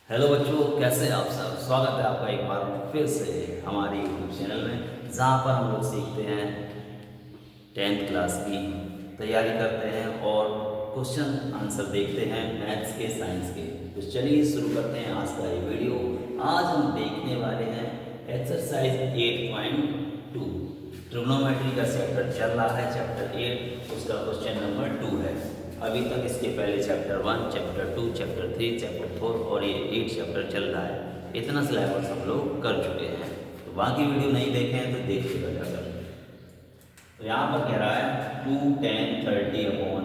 Hello बच्चों, कैसे हैं आप सब। स्वागत है आपका एक बार फिर से हमारे यूट्यूब चैनल में, जहाँ पर हम लोग सीखते हैं 10th क्लास की तैयारी करते हैं और क्वेश्चन आंसर देखते हैं मैथ्स के, साइंस के। तो चलिए शुरू करते हैं आज का ये वीडियो। आज हम देखने वाले हैं एक्सरसाइज 8.2। ट्रिग्नोमेट्री का चैप्टर चल रहा है, चैप्टर 8, उसका क्वेश्चन नंबर 2 है। अभी तक इसके पहले चैप्टर 1, चैप्टर 2, चैप्टर 3, चैप्टर 4 और ये 8 चैप्टर चल रहा है। इतना सिलेबस हम लोग कर चुके हैं, तो बाकी वीडियो नहीं देखे हैं तो देखिएगा जाकर। तो यहाँ पर कह रहा है 2 10 30 अपॉन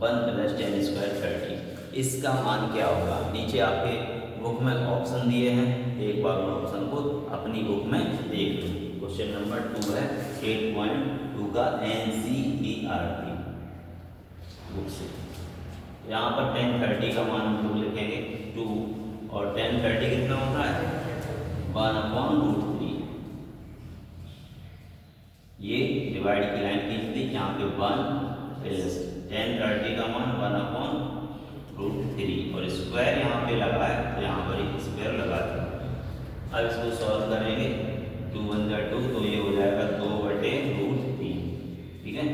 1 + 10 स्क्वायर 30। इसका मान क्या होगा। नीचे आपके बुक में ऑप्शन दिए हैं, एक बार उन ऑप्शन को अपनी बुक में देख लो। क्वेश्चन नंबर 2 है 8.2 का NCERT बुक से। यहाँ पर 10 30 का मान हम लोग लिखेंगे 2, और 10 30 कितना होता है 1/√3। ये डिवाइड की लाइन खींच दी, यहाँ पे 1 प्लस 10 30 का मान 1/√3 और स्क्वायर यहाँ पे लगा है तो यहाँ पर एक स्क्वायर लगा दिया। अब इसको सॉल्व करेंगे, 2 1 जा 2 तो ये हो जाएगा 2/√3। ठीक है,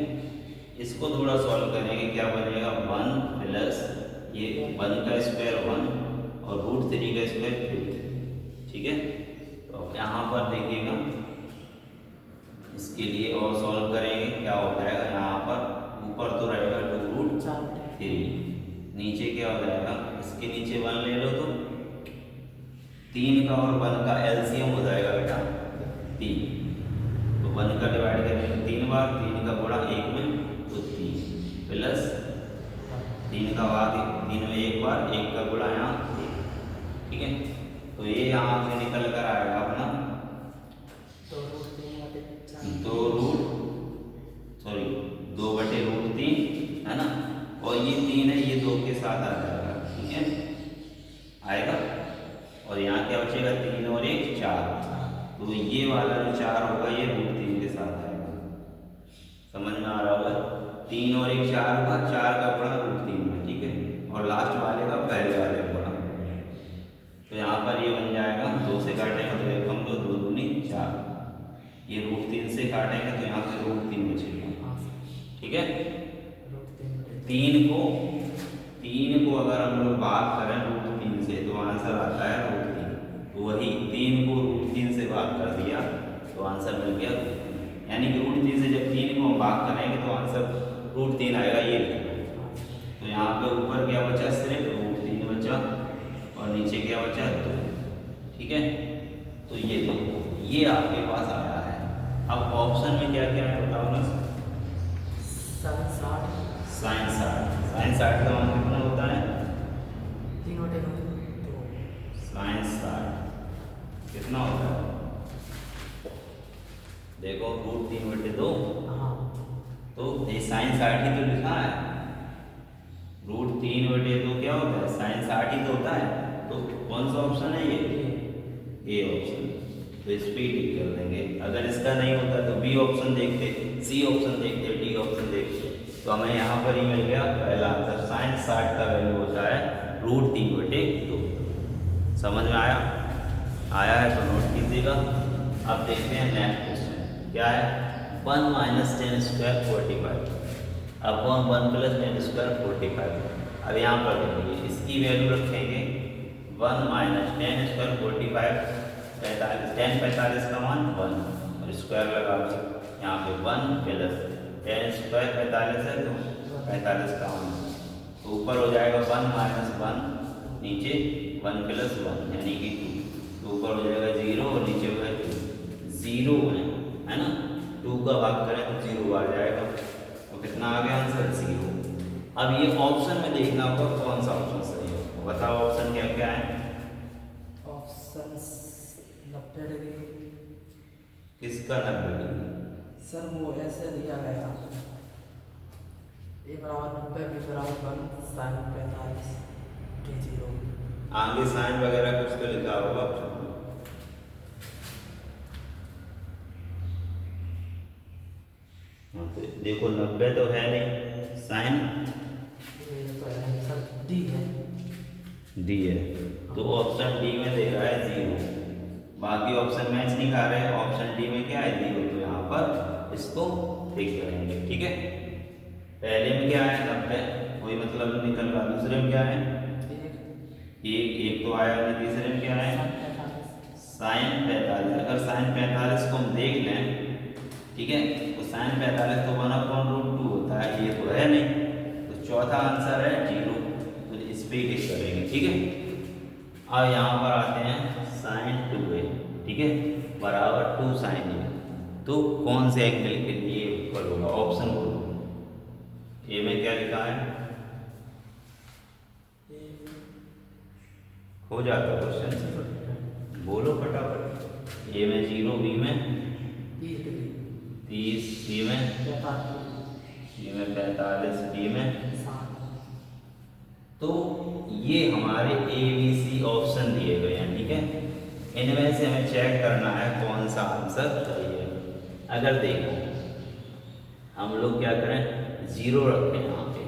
इसको थोड़ा सॉल्व करेंगे, क्या बनेगा 1 प्लस ये 1 का स्क्वायर 1 और √3 का स्क्वायर 5। ठीक है, तो यहाँ पर देखिएगा, इसके लिए और सॉल्व करेंगे, क्या हो जाएगा यहाँ पर ऊपर तो रहेगा 2√3, नीचे क्या हो जाएगा, इसके नीचे 1 ले लो तो 3 का और 1 का एलसीएम हो जाएगा बेटा 3। तो 1 का डिवाइड करेंगे 3 बार, 3 का गुणा 1 में तो 3 प्लस 3 का बाद 3 में 1 बार, 1 का गुणा यहाँ 1। ठीक है, तो ये यहाँ से निकल कर आएगा अपना 2/√3 है ना, और ये 3 है, ये 2 के साथ आ जाएगा। ठीक है, आएगा, और यहाँ क्या बचेगा 3 और 1 4, तो ये वाला जो 4 होगा ये √3 के साथ आएगा। समझ में आ रहा होगा, 3 और 1 4 होगा, 4 का गुणा √3 में। ठीक है, और लास्ट वाले का पहले वाले का गुणा, तो यहाँ पर ये बन जाएगा 2 से काटेंगे तो 1 कम 2 2 दूनी 4, ये √3 से काटेंगे तो यहाँ से √3 बचेगा। ठीक है, 3 को अगर हम लोग भाग करें √3 से तो आंसर आता है √3, तो वही 3 को √3 से भाग कर दिया तो आंसर मिल गया √3। यानी कि √3 से जब 3 को हम भाग करेंगे तो आंसर √3 आएगा, ये। तो यहाँ पे ऊपर क्या बचा, सिर्फ √3 बचा, और नीचे क्या बचा 2। ठीक है, तो ये देखो, ये आपके पास आया है। अब ऑप्शन में क्या क्या है बताओ ना। साइन 60 का मान कितना होता है, साइन 60 कितना होता है, देखो √3/2, तो ये साइन 60 ही तो लिखा है। √3/2 क्या होता है, साइन 60 ही तो होता है। तो कौन सा ऑप्शन है ये ऑप्शन, तो इस पे टिक कर देंगे। अगर इसका नहीं होता तो बी ऑप्शन देखते, सी ऑप्शन देखते, डी ऑप्शन देखते, तो हमें यहाँ पर ही मिल गया पहला आंसर। साइन 60 का वैल्यू होता है √3/2। समझ में आया है तो नोट कीजिएगा। अब देखते हैं नेक्स्ट क्वेश्चन क्या है। 1 - 10 स्क्वायर 45 अपॉन 1 + 10 स्क्वायर 45। अब यहाँ पर देखिए, इसकी वैल्यू रखेंगे 1 - 10 स्क्वायर 45, 45 10 45 का मान 1 और स्क्वायर लगा दो। यहाँ पे 1 प्लस 10 स्क्वायर 45 है तो 45 का मान, तो ऊपर हो जाएगा 1 - 1, नीचे 1 + 1 यानी कि 2, तो ऊपर हो जाएगा 0 और नीचे होगा 2, 0 है ना। 2 का भाग करें तो 0 आ जाएगा, तो कितना आ गया आंसर 0। अब ये ऑप्शन में देखना होगा कौन सा ऑप्शन सही है, बताओ ऑप्शन क्या क्या है। Option 90 degree. किसका 90 डिग्री, सर वो ऐसे दिया गया, A = 90, B = 1, sin 45, D 0। आगे साइन वगैरह कुछ तो लिखा होगा ऑप्शन में। तो देखो 90 तो है नहीं, साइन ये तो है सर, D है। डी है। तो ऑप्शन डी में दे रहा है 0, बाकी ऑप्शन मैच नहीं खा रहे हैं, ऑप्शन डी में क्या है 0, तो यहाँ पर इसको ठीक करेंगे। ठीक है, पहले में क्या है 90, कोई मतलब नहीं निकल रहा। दूसरे में क्या है एक तो आया नहीं। तीसरे में क्या है साइन 45। अगर साइन 45 को हम देख लें, ठीक है, तो साइन 45 तो 1/√2 होता है, ये तो है नहीं, तो चौथा आंसर है 0, तो इस पे टिक करेंगे। ठीक है, अब यहाँ पर आते हैं साइन 2a, ठीक है, बराबर 2 साइन a, तो कौन से एंगल के लिए इक्वल होगा? ऑप्शन बोलो। ए में क्या लिखा है? हो जाता क्वेश्चन, बोलो फटाफट। ए में 0, बी में 30, सी में 45, डी में। तो ये हमारे ए बी सी ऑप्शन दिए गए हैं। ठीक है, इनमें से हमें चेक करना है कौन सा आंसर सही है। अगर देखो हम लोग क्या करें, 0 रखें यहाँ पे,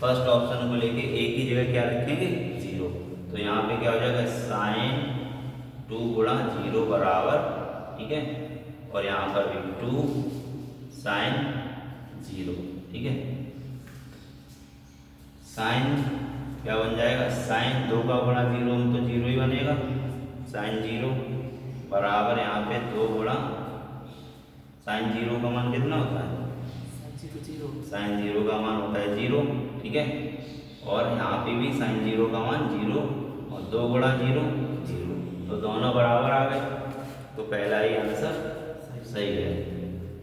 फर्स्ट ऑप्शन को लेके एक ही जगह क्या रखेंगे 0, तो यहाँ पे क्या हो जाएगा साइन 2 गुणा 0 बराबर, ठीक है, और यहाँ पर भी 2 साइन 0। ठीक है, साइन क्या बन जाएगा, साइन 2 का गुणा 0 में तो 0 ही बनेगा, साइन 0 बराबर यहाँ पे 2 गुणा साइन 0 का मान कितना होता है, साइन 0 का मान होता है 0। ठीक है, और यहाँ पे भी साइन 0 का मान 0 और 2 गुणा 0 0, तो दोनों बराबर आ गए, तो पहला ही आंसर सही है।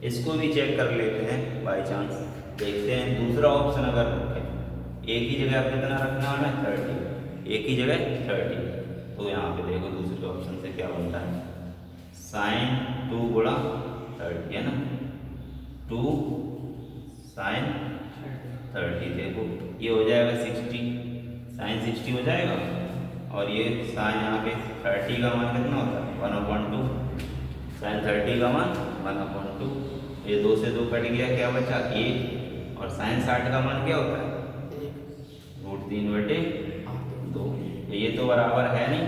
इसको भी चेक कर लेते हैं बाय चांस, देखते हैं दूसरा ऑप्शन अगर रखें, एक ही जगह कितना रखना है 30, एक ही जगह 30, तो यहाँ पे देखो दूसरे ऑप्शन से क्या बनता है, साइन 2 गुणा 30 है ना, 2 साइन 30, देखो ये हो जाएगा 60, साइन 60 हो जाएगा, और ये साइन यहाँ पे 30 का मान कितना होता है 1/2, साइन 30 का मान 1/2, ये 2 से 2 कट गया, क्या बचा 1, और साइन 60 का मान क्या होता है √3/2, ये तो बराबर है नहीं,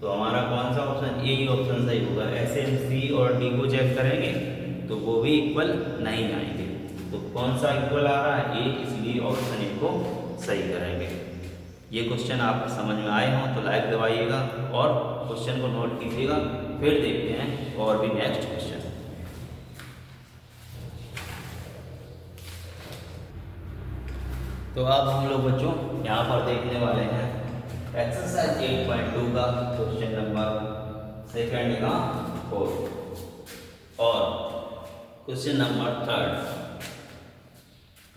तो हमारा कौन सा ऑप्शन, ए ही ऑप्शन सही होगा। ऐसे हम सी और डी को चेक करेंगे तो वो भी इक्वल नहीं आएंगे, तो कौन सा इक्वल आ रहा है ए, इसलिए ऑप्शन ए को सही करेंगे। ये क्वेश्चन आप समझ में आए हों तो लाइक दबाइएगा और क्वेश्चन को नोट कीजिएगा। फिर देखते हैं और भी नेक्स्ट क्वेश्चन। तो अब हम लोग बच्चों यहाँ पर देखने वाले हैं एक्सरसाइज 8.2 का क्वेश्चन नंबर 2 का 4 और क्वेश्चन नंबर 3।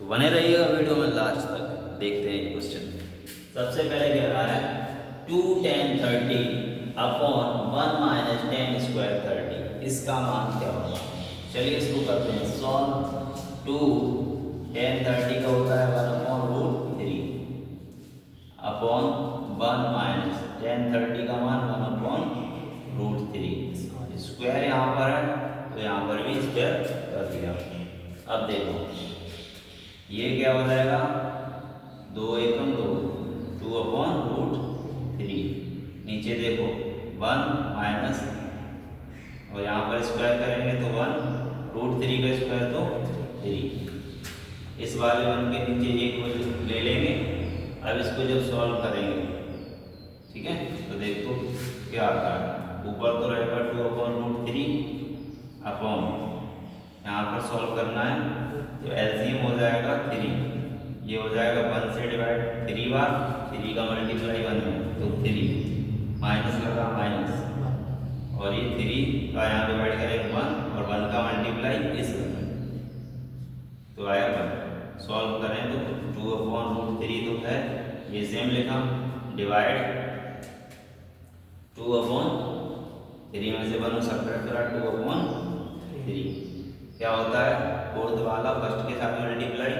तो बने रहिएगा वीडियो में लास्ट तक, देखते हैं क्वेश्चन। सबसे पहले कह रहा है 2 tan 30 upon 1 minus tan square 30, इसका मान क्या होगा? चलिए इसको करते हैं सॉल्व। 2 tan 30 का होता है 1/√3 अपॉन 1 माइनस tan 30 का मान 1/√3, स्क्वायर यहाँ पर है तो यहाँ पर भी स्क्वायर कर दिया। अब देखो ये क्या हो जाएगा, 2 एकम 2, 2/√3, नीचे देखो 1 माइनस, और यहाँ पर स्क्वायर करेंगे तो 1√3 का स्क्वायर तो 3, इस वाले 1 के नीचे एक ले लेंगे। अब इसको जब सॉल्व करेंगे, ठीक है, तो देखो क्या आता है, ऊपर तो रहेगा 2/√3 अपॉन, यहाँ पर सॉल्व करना है तो एलसीएम हो जाएगा 3, ये हो जाएगा 1 से डिवाइड 3 बार, 3 का मल्टीप्लाई 1 में तो 3, माइनस लगा माइनस, और ये 3 का यहाँ डिवाइड करेंगे 1 और 1 का मल्टीप्लाई इस में, तो आया 1। सॉल्व करें तो 2/√3 तो है, ये सेम लिखा, डिवाइड 2/3 में से 1 सब्ट्रैक्ट करा 2/3, क्या होता है, फोर्थ वाला फर्स्ट के साथ मल्टीप्लाई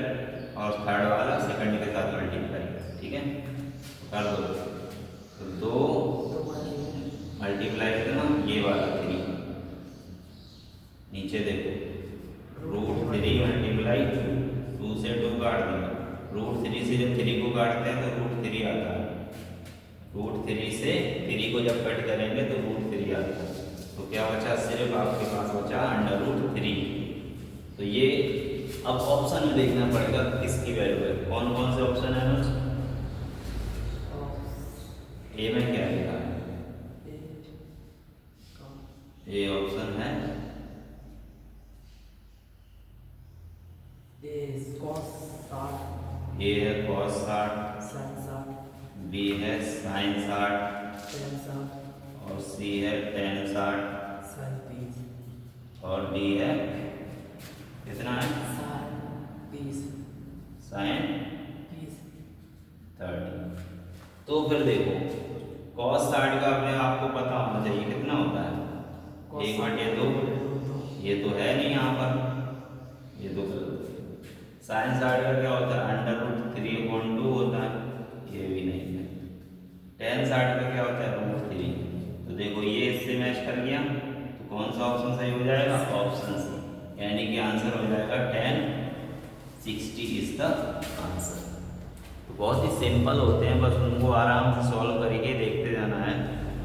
और थर्ड वाला सेकंड के साथ मल्टीप्लाई। ठीक है, कर दो तो 2 मल्टीप्लाई करना ये वाला 3, नीचे देखो √3 मल्टीप्लाई 2 से 2 काट दिया, √3 से जब 3 को काटते हैं तो √3 आता है, √3 से 3 को जब कट करेंगे तो √3 आता है। तो क्या बचा, सिर्फ आपके पास बचा √3। तो ये अब ऑप्शन में देखना पड़ेगा किसकी वैल्यू है। कौन कौन से ऑप्शन है अनुज? ए में क्या लिखा है? ए ऑप्शन है ए है cos 60, बी है sin 60 और सी है tan 60 और डी है कितना है sin 30। तो फिर देखो cos 60 का अपने आपको पता होना चाहिए कितना होता है, 1/2। ये तो है नहीं यहाँ पर, ये तो sin 60 का क्या होता है, √3/2 होता है, ये भी नहीं है। tan 60 का क्या होता है, √3। तो देखो ये इससे मैच कर गया, तो कौन सा ऑप्शन सही हो जाएगा, ऑप्शन सी, यानी कि आंसर हो जाएगा tan 60 इज द आंसर। तो बहुत ही सिंपल होते हैं, बस उनको आराम से सॉल्व करके देखते जाना है,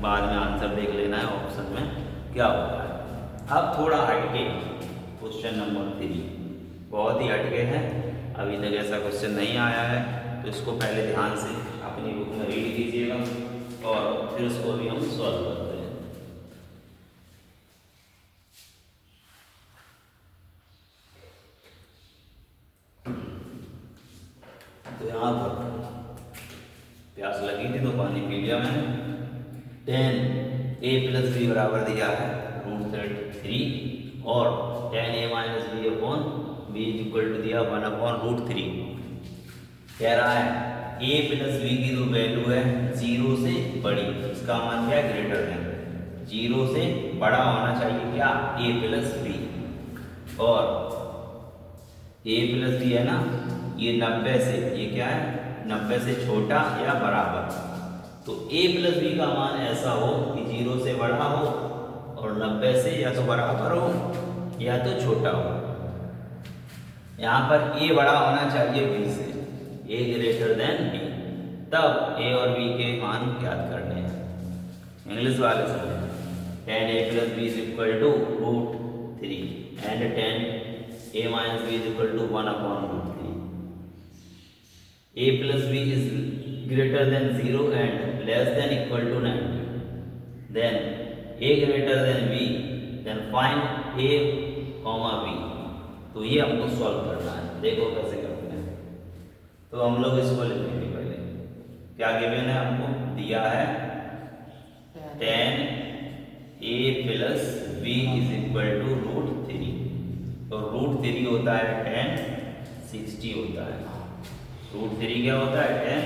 बाद में आंसर देख लेना है ऑप्शन में क्या होता है। अब थोड़ा हटके क्वेश्चन नंबर 3, बहुत ही हटके है, अभी तक ऐसा क्वेश्चन नहीं आया है, तो इसको पहले ध्यान से अपनी बुक में रीड कीजिएगा और फिर उसको भी हम सॉल्व करते हैं। तो यहाँ पर प्यास लगी थी तो पानी पी लिया मैंने। tan a + b बराबर दिया है √3 और tan a - b upon b equal to दिया 1/√3। कह रहा है a + b की जो वैल्यू है 0 से बड़ी, इसका मान क्या, ग्रेटर देन 0 से बड़ा होना चाहिए क्या, a + b, और a + b है ना, ये 90 से, ये क्या है 90 से छोटा या बराबर। तो a + b का मान ऐसा हो कि 0 से बड़ा हो और 90 से या तो बराबर हो या तो छोटा हो। यहाँ पर a बड़ा होना चाहिए b से, a ग्रेटर देन b, तब a और b के मान ज्ञात करने हैं। इंग्लिश वाले समझे, tan a + b = √3 and tan a - b = 1/√3। a + b is greater than 0 and less than equal to 90, then a greater than b, then find a, b। तो ये हमको सॉल्व करना है, देखो कैसे करते हैं। तो हम लोग इसको लिखेंगे, पहले क्या गिवन है, हमको दिया है tan a + b = √3, तो √3 होता है tan 60 होता है, √3 क्या होता है, tan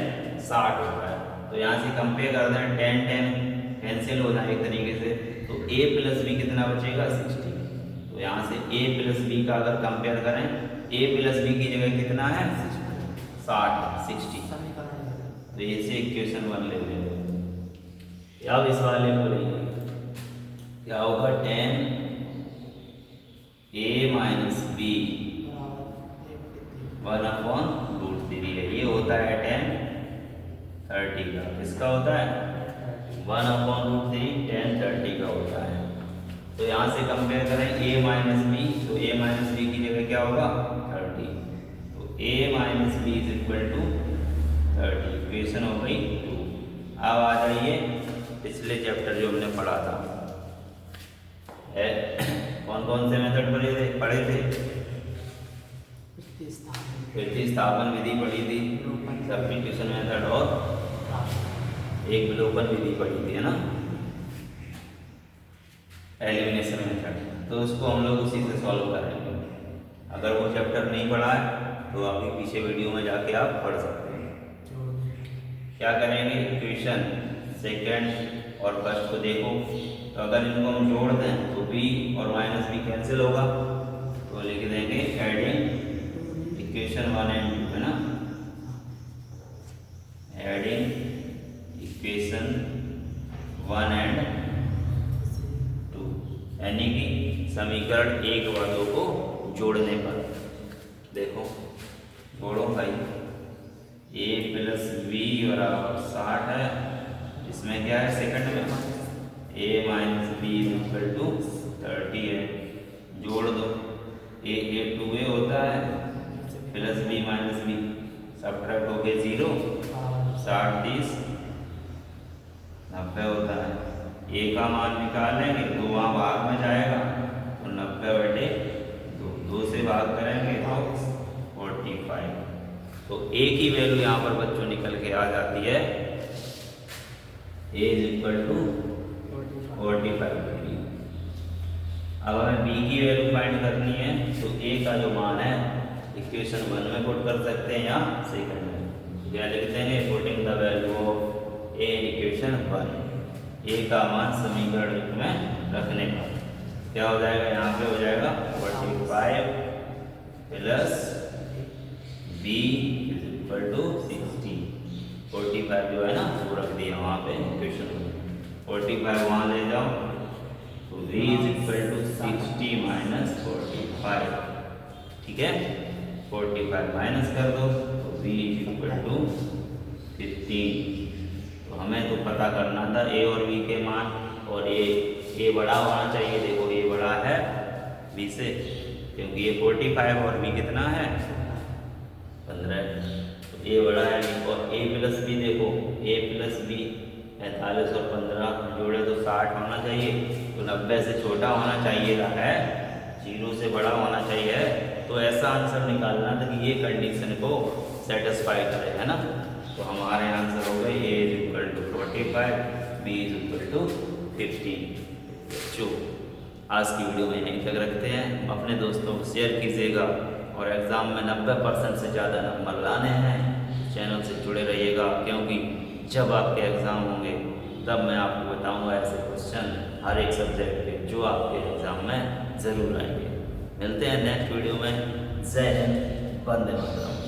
60 होता है। तो यहाँ से कंपेयर कर दें, tan कैंसिल हो जाए एक तरीके से, तो a + b कितना बचेगा, 60। तो यहाँ से a + b का अगर कंपेयर करें, a + b की जगह कितना है, 60। तो इसे इक्वेशन 1 ले लेंगे। अब इस वाले को लेंगे, क्या होगा, tan a - b 1/√3 है, ये होता है tan 30 का, किसका होता है, 1/√3 tan 30 का होता है। तो यहाँ से कंपेयर करें a - b, तो a - b की जगह क्या होगा, 30। तो a - b = 30, इक्वेशन हो गई 2। अब आ जाइए पिछले चैप्टर जो हमने पढ़ा था, कौन कौन से मेथड पढ़े थे, प्रतिस्थापन विधि पढ़ी थी, सब्स्टिट्यूशन मेथड और एक विलोपन विधि पढ़ी थी, है ना, एलिमिनेशन मेथड। तो उसको हम लोग उसी से सॉल्व करेंगे। अगर वो चैप्टर नहीं पढ़ा है तो अभी पीछे वीडियो में जाके आप पढ़ सकते हैं। क्या करेंगे, इक्वेशन सेकंड और फर्स्ट को देखो, तो अगर इनको हम जोड़ दें तो b और -b कैंसिल होगा, तो लिख देंगे एडिंग इक्वेशन 1 and 2, है ना, एडिंग इक्वेशन 1 and 2, यानी कि समीकरण 1 व 2 को जोड़ने पर। देखो जोड़ो भाई, a + b = 60 है इसमें क्या है सेकंड में a minus B equal to 30 है, जोड़ दो a 2a होता है plus b minus B, subtract हो गए 0, 60 30 90 होता है। a का मान निकालेंगे तो वहाँ भाग में जाएगा तो 90/2, 2 से भाग करेंगे तो 45। तो a की वैल्यू यहाँ पर बच्चों निकल के आ जाती है a is equal to 45 degree. अब हमें b की वैल्यू फाइंड करनी है तो a का जो मान है इक्वेशन 1 में पुट कर सकते हैं या सेकंड में। क्या लिख देंगे, putting the value of a in equation 1, a का मान समीकरण एक में रखने पर क्या हो जाएगा, यहाँ पे हो जाएगा 45 plus b is equal to 60। 45 जो है ना वो रख दिया वहाँ पे इक्वेशन में, 45 वहाँ ले जाओ तो v is equal to 60 minus 45, ठीक है। 45 माइनस कर दो तो v इज इक्वल टू 15। तो हमें तो पता करना था a और v के मान, और a बड़ा होना चाहिए, देखो a बड़ा है b से, क्योंकि ये 45 और b कितना है 15, तो a बड़ा है b, और a प्लस b देखो a प्लस b 45 और 15 जोड़े तो 60 होना चाहिए, तो 90 से छोटा होना चाहिए है, 0 से बड़ा होना चाहिए। तो ऐसा आंसर निकालना था कि ये कंडीशन को सेटिस्फाई करे, है ना। तो हमारे आंसर हो गए a is equal to 45, b is equal to 15। जो आज की वीडियो में यहीं तक रखते हैं, अपने दोस्तों को शेयर कीजिएगा, और एग्ज़ाम में 90% से ज़्यादा नंबर लाने हैं। चैनल से जुड़े रहिएगा, क्योंकि जब आपके एग्ज़ाम होंगे तब मैं आपको बताऊंगा ऐसे क्वेश्चन हर एक सब्जेक्ट के जो आपके एग्ज़ाम में ज़रूर आएंगे। मिलते हैं नेक्स्ट वीडियो में। जय हिंद, वंदे मातरम।